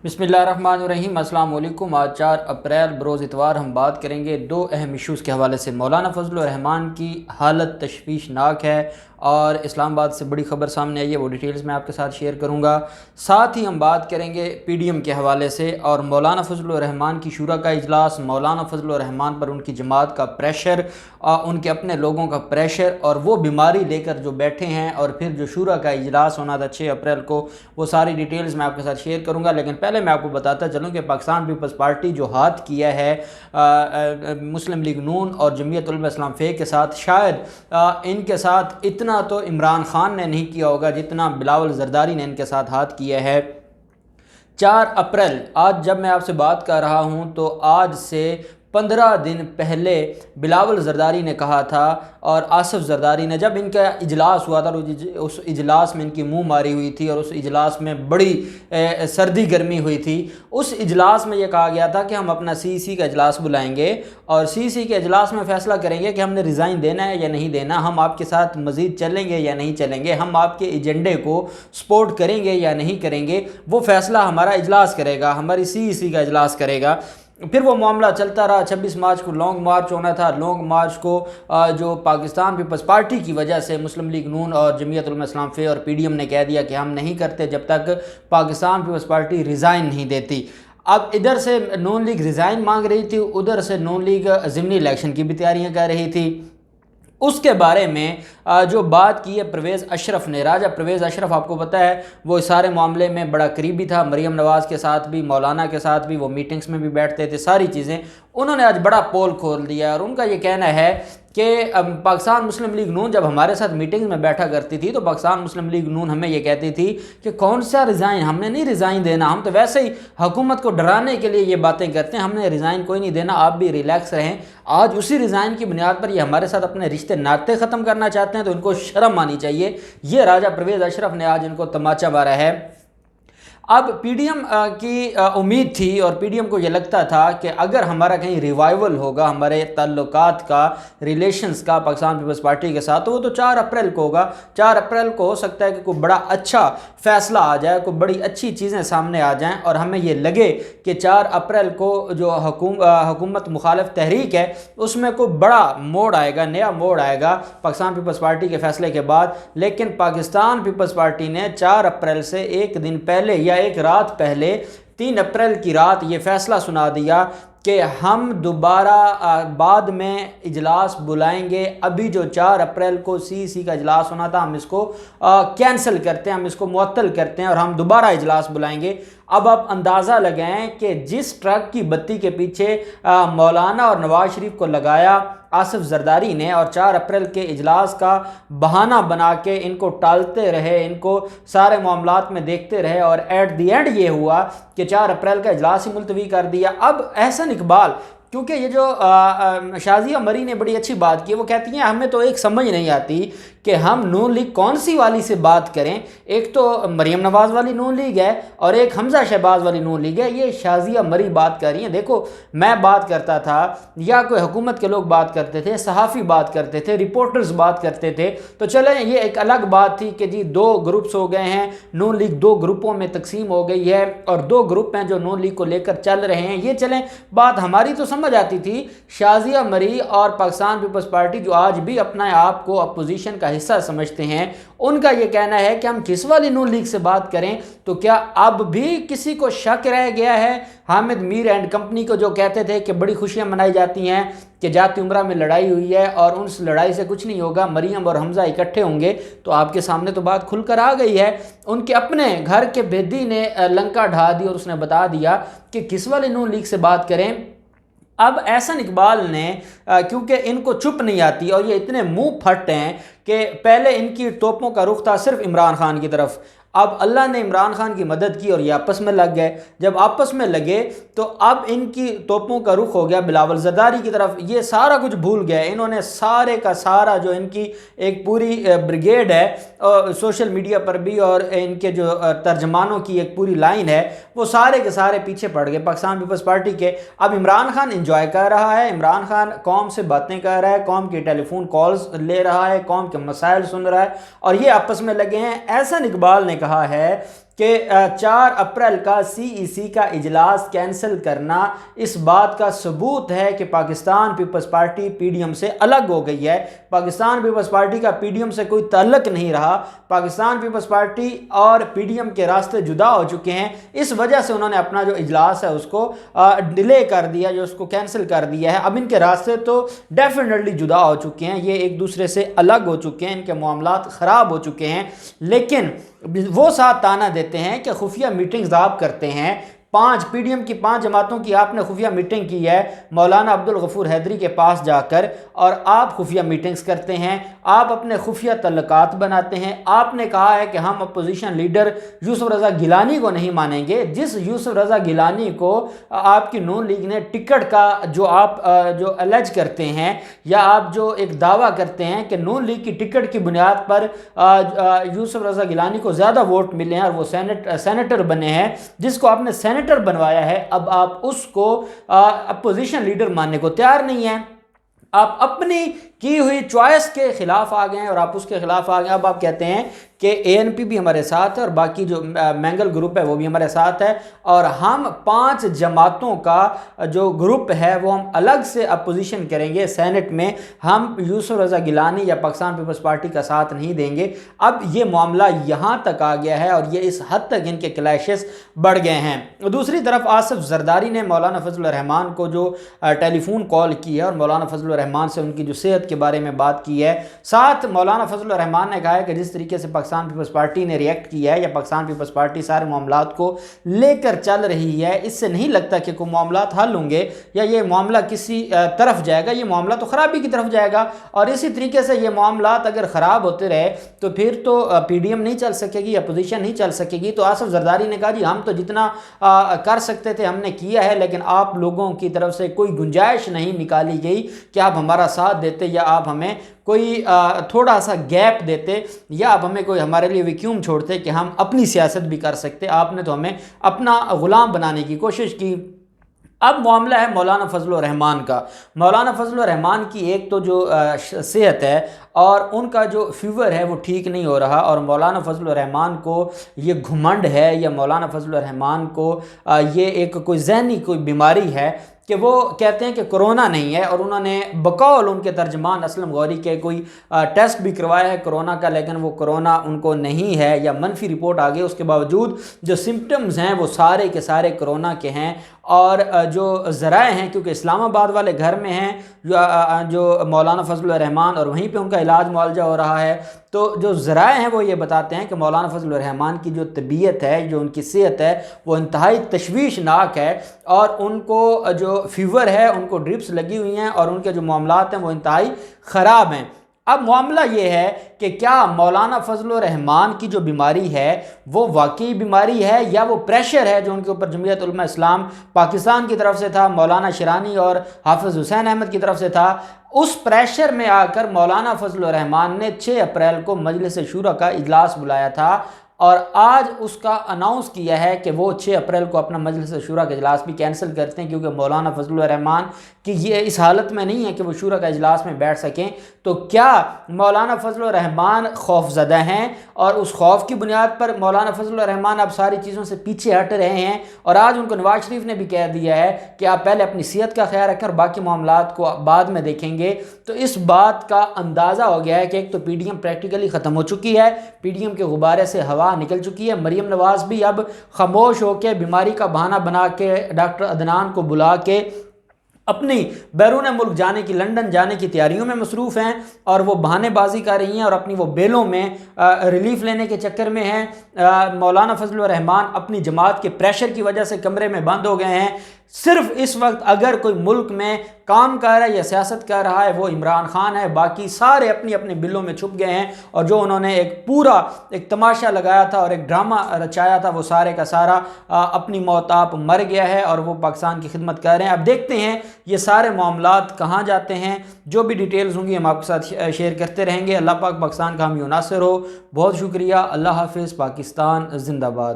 बिस्मिल्लाहिर्रहमानिर्रहीम। अस्सलाम वालेकुम। आज 4 अप्रैल बरोज़ इतवार हम बात करेंगे दो अहम इश्यूज़ के हवाले से। मौलाना फजलुर रहमान की हालत तशवीशनाक है और इस्लामाबाद से बड़ी ख़बर सामने आई है, वो डिटेल्स मैं आपके साथ शेयर करूंगा। साथ ही हम बात करेंगे पीडीएम के हवाले से और मौलाना फजलुर रहमान की शूरा का इजलास, मौलाना फजलुर रहमान पर उनकी जमात का प्रेशर, उनके अपने लोगों का प्रेशर और वो बीमारी लेकर जो बैठे हैं, और फिर जो शूरा का इजलास होना था 6 अप्रैल को, वो सारी डिटेल्स मैं आपके साथ शेयर करूंगा। लेकिन पहले मैं आपको बताता चलूँ कि पाकिस्तान पीपल्स पार्टी जो हाथ किया है मुस्लिम लीग नून और जमीयत उलमा इस्लाम फ़े के साथ, शायद इनके साथ इतना तो इमरान खान ने नहीं किया होगा जितना बिलावल जरदारी ने इनके साथ हाथ किया है। 4 अप्रैल, आज जब मैं आपसे बात कर रहा हूं तो आज से 15 दिन पहले बिलावल जरदारी ने कहा था और आसिफ जरदारी ने, जब इनका इजलास हुआ था, उस इजलास में इनकी मुंह मारी हुई थी और उस इजलास में बड़ी सर्दी गर्मी हुई थी। उस इजलास में यह कहा गया था कि हम अपना सीईसी का इजलास बुलाएंगे और सीईसी के इजलास में फ़ैसला करेंगे कि हमने रिज़ाइन देना है या नहीं देना, हम आपके साथ मज़ीद चलेंगे या नहीं चलेंगे, हम आपके एजेंडे को सपोर्ट करेंगे या नहीं करेंगे। वो फ़ैसला हमारा इजलास करेगा, हमारी सीईसी का इजलास करेगा। फिर वो मामला चलता रहा। 26 मार्च को लॉन्ग मार्च होना था। लॉन्ग मार्च को जो पाकिस्तान पीपल्स पार्टी की वजह से मुस्लिम लीग नून और जमीयत उलमा इस्लाम फ़े और पीडीएम ने कह दिया कि हम नहीं करते जब तक पाकिस्तान पीपल्स पार्टी रिज़ाइन नहीं देती। अब इधर से नून लीग रिज़ाइन मांग रही थी, उधर से नून लीग ज़िमनी इलेक्शन की भी तैयारियाँ कर रही थी। उसके बारे में जो बात की है परवेज़ अशरफ ने, राजा परवेज़ अशरफ आपको पता है वो इस सारे मामले में बड़ा करीबी था, मरीम नवाज़ के साथ भी, मौलाना के साथ भी, वो मीटिंग्स में भी बैठते थे, सारी चीज़ें। उन्होंने आज बड़ा पोल खोल दिया और उनका ये कहना है कि पाकिस्तान मुस्लिम लीग नून जब हमारे साथ मीटिंग में बैठा करती थी तो पाकिस्तान मुस्लिम लीग नून हमें ये कहती थी कि कौन सा रिज़ाइन, हमने नहीं रिज़ाइन देना, हम तो वैसे ही हुकूमत को डराने के लिए ये बातें करते हैं, हमने रिज़ाइन कोई नहीं देना, आप भी रिलैक्स रहें। आज उसी रिज़ाइन की बुनियाद पर ये हमारे साथ अपने रिश्ते नाते ख़त्म करना चाहते हैं, तो इनको शर्म आनी चाहिए। ये राजा परवेज़ अशरफ ने आज इनको तमाचा मारा है। अब पीडीएम की उम्मीद थी और पीडीएम को ये लगता था कि अगर हमारा कहीं रिवाइवल होगा हमारे ताल्लुकात का, रिलेशंस का पाकिस्तान पीपल्स पार्टी के साथ, तो वो तो 4 अप्रैल को होगा। 4 अप्रैल को हो सकता है कि कोई बड़ा अच्छा फ़ैसला आ जाए, कोई बड़ी अच्छी चीज़ें सामने आ जाएं और हमें ये लगे कि 4 अप्रैल को जो हुकूमत मुखालिफ तहरीक है उसमें कोई बड़ा मोड़ आएगा, नया मोड़ आएगा पाकिस्तान पीपल्स पार्टी के फ़ैसले के बाद। लेकिन पाकिस्तान पीपल्स पार्टी ने 4 अप्रैल से एक दिन पहले या एक रात पहले 3 अप्रैल की रात ये फ़ैसला सुना दिया कि हम दोबारा बाद में इजलास बुलाएंगे। अभी जो 4 अप्रैल को सीईसी का इजलास होना था हम इसको कैंसिल करते हैं, हम इसको मुअत्तल करते हैं और हम दोबारा इजलास बुलाएंगे। अब आप अंदाज़ा लगाएं कि जिस ट्रक की बत्ती के पीछे मौलाना और नवाज शरीफ को लगाया आसिफ जरदारी ने और 4 अप्रैल के इजलास का बहाना बना के इनको टालते रहे, इनको सारे मामलात में देखते रहे और एट दी एंड ये हुआ कि 4 अप्रैल का इजलास ही मुलतवी कर दिया। अब एहसन इकबाल, क्योंकि ये जो शाजिया मरी ने बड़ी अच्छी बात की, वो कहती हैं हमें तो एक समझ नहीं आती कि हम नून लीग कौन सी वाली से बात करें। एक तो मरीम नवाज़ वाली नून लीग है और एक हमजा शहबाज वाली नून लीग है। ये शाजिया मरी बात कर रही हैं। देखो, मैं बात करता था या कोई हुकूमत के लोग बात करते थे, सहाफ़ी बात करते थे, रिपोर्टर्स बात करते थे, तो चलें ये एक अलग बात थी कि जी 2 ग्रुप्स हो गए हैं, नून लीग 2 ग्रुपों में तकसीम हो गई है और 2 ग्रुप हैं जो नून लीग को लेकर चल रहे हैं, ये चलें बात हमारी तो समझ आती थी। शाजिया मरी और पाकिस्तान पीपल्स पार्टी जो आज भी अपने आप को अपोजिशन का हिस्सा समझते हैं, उनका यह कहना है कि हम किस वाली नून लीग से बात करें। तो क्या अब भी किसी को शक रह गया है हामिद मीर एंड कंपनी को, जो कहते थे कि बड़ी खुशियां मनाई जाती हैं कि जाती उमरा में लड़ाई हुई है और उस लड़ाई से कुछ नहीं होगा, मरियम और हमजा इकट्ठे होंगे। तो आपके सामने तो बात खुलकर आ गई है। उनके अपने घर के बेदी ने लंका ढा दी और उसने बता दिया कि किस वाली नून लीग से बात करें। अब एहसन इकबाल ने, क्योंकि इनको चुप नहीं आती और ये इतने मुंह फट हैं कि पहले इनकी तोपों का रुख था सिर्फ इमरान खान की तरफ, अब अल्लाह ने इमरान खान की मदद की और ये आपस में लग गए। जब आपस में लगे तो अब इनकी तोपों का रुख हो गया बिलावल जरदारी की तरफ। ये सारा कुछ भूल गए, इन्होंने सारे का सारा जो इनकी एक पूरी ब्रिगेड है सोशल मीडिया पर भी और इनके जो तर्जमानों की एक पूरी लाइन है, वो सारे के सारे पीछे पड़ गए पाकिस्तान पीपल्स पार्टी के। अब इमरान खान इंजॉय कर रहा है, इमरान खान कौम से बातें कर रहा है, कौम की टेलीफोन कॉल्स ले रहा है, कौम के मसाइल सुन रहा है और ये आपस में लगे हैं। एहसन इकबाल ने कहा है کہ 4 اپریل کا CEC کا اجلاس کینسل کرنا اس بات کا ثبوت ہے کہ پاکستان پیپلز پارٹی PDM سے الگ ہو گئی ہے۔ پاکستان پیپلز پارٹی کا PDM سے کوئی تعلق نہیں رہا، پاکستان پیپلز پارٹی اور PDM کے راستے جدا ہو چکے ہیں۔ اس وجہ سے انہوں نے اپنا جو اجلاس ہے اس کو ڈیلے کر دیا، جو اس کو کینسل کر دیا ہے۔ اب ان کے راستے تو ڈیفینیٹلی جدا ہو چکے ہیں، یہ ایک دوسرے سے الگ ہو چکے ہیں، ان کے معاملات خراب ہو چکے ہیں، لیکن وہ ساتھ تانا دیتے ہیں کہ خفیہ میٹنگز آپ کرتے ہیں۔ PDM کی 5 جماعتوں کی آپ نے خفیہ میٹنگ کی ہے مولانا عبدالغفور حیدری کے پاس جا کر، اور آپ خفیہ میٹنگز کرتے ہیں، آپ اپنے خفیہ تعلقات بناتے ہیں۔ آپ نے کہا ہے کہ ہم اپوزیشن لیڈر یوسف رضا گیلانی کو نہیں مانیں گے، جس یوسف رضا گیلانی کو آپ کی نون لیگ نے ٹکٹ کا جو آپ جو الیج کرتے ہیں، یا آپ جو ایک دعویٰ کرتے ہیں کہ نون لیگ کی ٹکٹ کی بنیاد پر یوسف رضا گیلانی کو زیادہ ووٹ ملے ہیں اور وہ سینیٹر بنے ہیں، جس کو آپ نے سینیٹر بنوایا ہے، اب آپ اس کو اپوزیشن لیڈر ماننے کو تیار نہیں ہیں۔ آپ اپنی کی ہوئی چوائس کے خلاف آ گئے ہیں اور آپ اس کے خلاف آ گئے ہیں۔ اب آپ کہتے ہیں کہ ANP بھی ہمارے ساتھ ہے اور باقی جو مینگل گروپ ہے وہ بھی ہمارے ساتھ ہے، اور ہم 5 جماعتوں کا جو گروپ ہے وہ ہم الگ سے اپوزیشن کریں گے سینٹ میں، ہم یوسف رضا گیلانی یا پاکستان پیپلز پارٹی کا ساتھ نہیں دیں گے۔ اب یہ معاملہ یہاں تک آ گیا ہے اور یہ اس حد تک ان کے کلیشز بڑھ گئے ہیں۔ دوسری طرف آصف زرداری نے مولانا فضل الرحمان کو جو ٹیلی فون کال کی ہے اور مولانا فضل الرحمان سے ان کی جو صحت کے بارے میں بات کی ہے، ساتھ مولانا فضل الرحمان نے کہا ہے کہ جس طریقے سے پاکستان پیپلز پارٹی نے ریئیکٹ کیا ہے یا پاکستان پیپلز پارٹی سارے معاملات کو لے کر چل رہی ہے، اس سے نہیں لگتا کہ کوئی معاملات حل ہوں گے یا یہ معاملہ کسی طرف جائے گا، یہ معاملہ تو خرابی کی طرف جائے گا، اور اسی طریقے سے یہ معاملات اگر خراب ہوتے رہے تو پھر تو PDM نہیں چل سکے گی، اپوزیشن نہیں چل سکے گی۔ تو آصف زرداری نے کہا جی ہم تو جتنا کر سکتے تھے ہم نے کیا ہے، لیکن آپ لوگوں کی طرف سے کوئی گنجائش نہیں نکالی گئی کہ آپ ہمارا ساتھ دیتے یا آپ ہمیں کوئی تھوڑا سا گیپ دیتے یا آپ ہمیں کوئی ہمارے لیے ویکیوم چھوڑتے کہ ہم اپنی سیاست بھی کر سکتے۔ آپ نے تو ہمیں اپنا غلام بنانے کی کوشش کی۔ اب معاملہ ہے مولانا فضل الرحمان کا۔ مولانا فضل الرحمان کی ایک تو جو صحت ہے اور ان کا جو فیور ہے وہ ٹھیک نہیں ہو رہا، اور مولانا فضل الرحمان کو یہ گھمنڈ ہے یا مولانا فضل الرحمان کو یہ ایک کوئی ذہنی کوئی بیماری ہے کہ وہ کہتے ہیں کہ کرونا نہیں ہے، اور انہوں نے بقول ان کے ترجمان اسلم غوری کے کوئی ٹیسٹ بھی کروایا ہے کرونا کا، لیکن وہ کرونا ان کو نہیں ہے یا منفی رپورٹ آ گئی۔ اس کے باوجود جو سمپٹمز ہیں وہ سارے کے سارے کرونا کے ہیں، اور جو ذرائع ہیں کیونکہ اسلام آباد والے گھر میں ہیں جو مولانا فضل الرحمان، اور وہیں پہ ان کا علاج معالجہ ہو رہا ہے، تو جو ذرائع ہیں وہ یہ بتاتے ہیں کہ مولانا فضل الرحمان کی جو طبیعت ہے، جو ان کی صحت ہے، وہ انتہائی تشویشناک ہے، اور ان کو جو فیور ہے، ان کو ڈرپس لگی ہوئی ہیں، اور ان کے جو معاملات ہیں وہ انتہائی خراب ہیں۔ اب معاملہ یہ ہے کہ کیا مولانا فضل الرحمان کی جو بیماری ہے وہ واقعی بیماری ہے یا وہ پریشر ہے جو ان کے اوپر جمعیت علماء اسلام پاکستان کی طرف سے تھا، مولانا شیرانی اور حافظ حسین احمد کی طرف سے تھا۔ اس پریشر میں آ کر مولانا فضل الرحمان نے 6 اپریل کو مجلس شورا کا اجلاس بلایا تھا، اور آج اس کا اناؤنس کیا ہے کہ وہ 6 اپریل کو اپنا مجلس شورا کا اجلاس بھی کینسل کرتے ہیں، کیونکہ مولانا فضل الرحمان کہ یہ اس حالت میں نہیں ہے کہ وہ شورا کا اجلاس میں بیٹھ سکیں۔ تو کیا مولانا فضل الرحمان خوف زدہ ہیں، اور اس خوف کی بنیاد پر مولانا فضل الرحمان اب ساری چیزوں سے پیچھے ہٹ رہے ہیں، اور آج ان کو نواز شریف نے بھی کہہ دیا ہے کہ آپ پہلے اپنی صحت کا خیال رکھیں اور باقی معاملات کو بعد میں دیکھیں گے۔ تو اس بات کا اندازہ ہو گیا ہے کہ ایک تو PDM پریکٹیکلی ختم ہو چکی ہے، PDM کے غبارے سے ہوا نکل چکی ہے۔ مریم نواز بھی اب خاموش ہو کے بیماری کا بہانہ بنا کے ڈاکٹر عدنان کو بلا کے اپنی بیرون ملک جانے کی، لندن جانے کی تیاریوں میں مصروف ہیں، اور وہ بہانے بازی کر رہی ہیں اور اپنی وہ بیلوں میں ریلیف لینے کے چکر میں ہیں۔ مولانا فضل الرحمان اپنی جماعت کے پریشر کی وجہ سے کمرے میں بند ہو گئے ہیں۔ صرف اس وقت اگر کوئی ملک میں کام کر رہا ہے یا سیاست کر رہا ہے وہ عمران خان ہے، باقی سارے اپنی اپنے بلوں میں چھپ گئے ہیں، اور جو انہوں نے ایک پورا ایک تماشا لگایا تھا اور ایک ڈرامہ رچایا تھا وہ سارے کا سارا اپنی موت آپ مر گیا ہے، اور وہ پاکستان کی خدمت کر رہے ہیں۔ اب دیکھتے ہیں یہ سارے معاملات کہاں جاتے ہیں۔ جو بھی ڈیٹیلز ہوں گی ہم آپ کے ساتھ شیئر کرتے رہیں گے۔ اللہ پاک پاکستان کا حامی و ناصر ہو۔ بہت شکریہ۔ اللہ حافظ۔ پاکستان زندہ باد۔